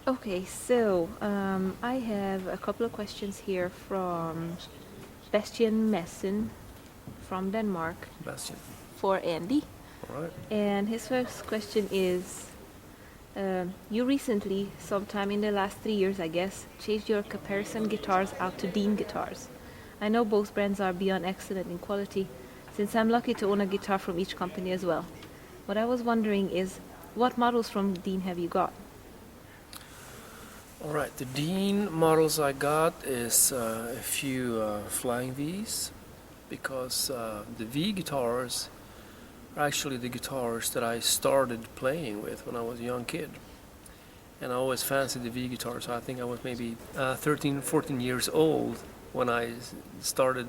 Okay, so I have a couple of questions here from Bastian Messen from Denmark Bastion. for Andy. All right. And his first question is you recently, sometime in the last 3 years, I guess, changed your comparison guitars out to Dean guitars. I know both brands are beyond excellent in quality, since I'm lucky to own a guitar from each company as well. What I was wondering is, what models from Dean have you got? All right. The Dean models I got is a few Flying V's because the V guitars are actually the guitars that I started playing with when I was a young kid. And I always fancied the V guitar, so I think I was maybe 13, 14 years old when I started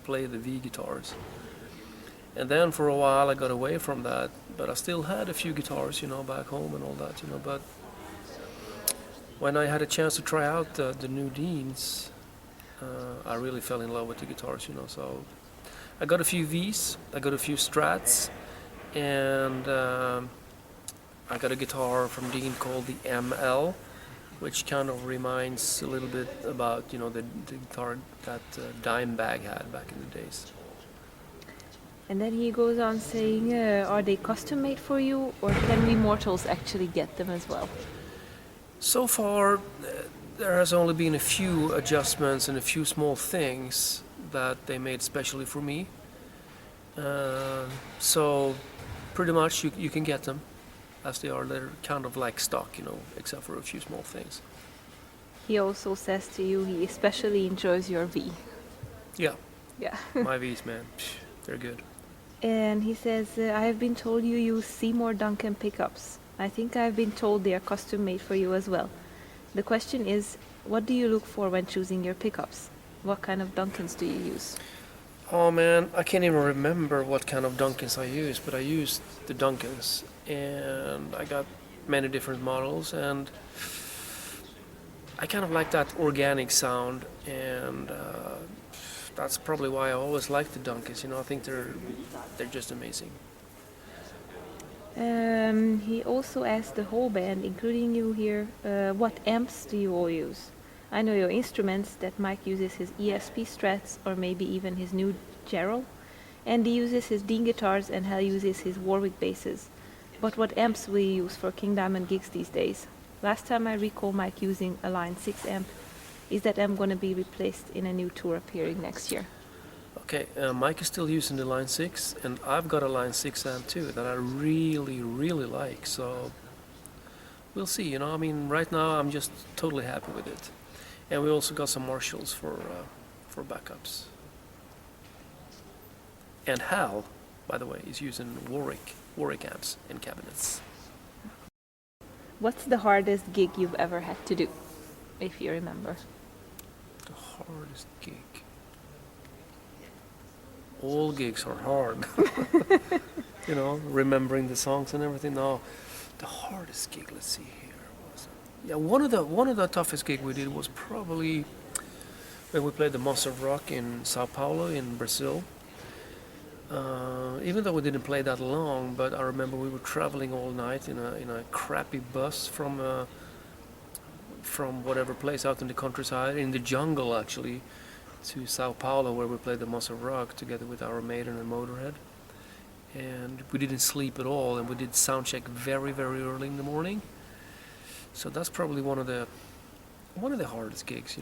play the V guitars. And then for a while I got away from that, but I still had a few guitars, back home and all that, But when I had a chance to try out the new Deans, I really fell in love with the guitars. So I got a few V's, I got a few Strats, and I got a guitar from Dean called the ML, which kind of reminds a little bit about the guitar that Dimebag had back in the days. And then he goes on saying, are they custom made for you, or can we mortals actually get them as well? So far, there has only been a few adjustments and a few small things that they made specially for me. So pretty much you can get them as they are. They're kind of like stock, except for a few small things. He also says to you he especially enjoys your V. Yeah, Yeah. my V's, man, they're good. And he says, I have been told you use Seymour Duncan pickups. I think I've been told they are custom made for you as well. The question is, what do you look for when choosing your pickups? What kind of Duncans do you use? Oh man, I can't even remember what kind of Duncans I used, but I used the Duncans, and I got many different models, and I kind of like that organic sound, and that's probably why I always liked the Duncans. I think they're just amazing. He also asked the whole band, including you here, what amps do you all use? I know your instruments, that Mike uses his ESP Strats or maybe even his new Gerald. Andy uses his Dean guitars and Hal uses his Warwick basses. But what amps will you use for King Diamond gigs these days? Last time I recall Mike using a Line 6 amp. Is that amp going to be replaced in a new tour appearing next year? Okay, Mike is still using the Line 6, and I've got a Line 6 amp too that I really, really like. So we'll see. I mean, right now I'm just totally happy with it. And we also got some Marshalls for backups. And Hal, by the way, is using Warwick amps and cabinets. What's the hardest gig you've ever had to do, if you remember? The hardest gig. All gigs are hard. Remembering the songs and everything. No, the hardest gig. Let's see here. One of the toughest gig we did was probably when we played the LaRocque in Sao Paulo in Brazil. Even though we didn't play that long, but I remember we were traveling all night in a crappy bus from whatever place out in the countryside, in the jungle actually, to Sao Paulo, where we played the LaRocque together with our Maiden and Motorhead. And we didn't sleep at all, and we did sound check very, very early in the morning. So that's probably one of the hardest gigs.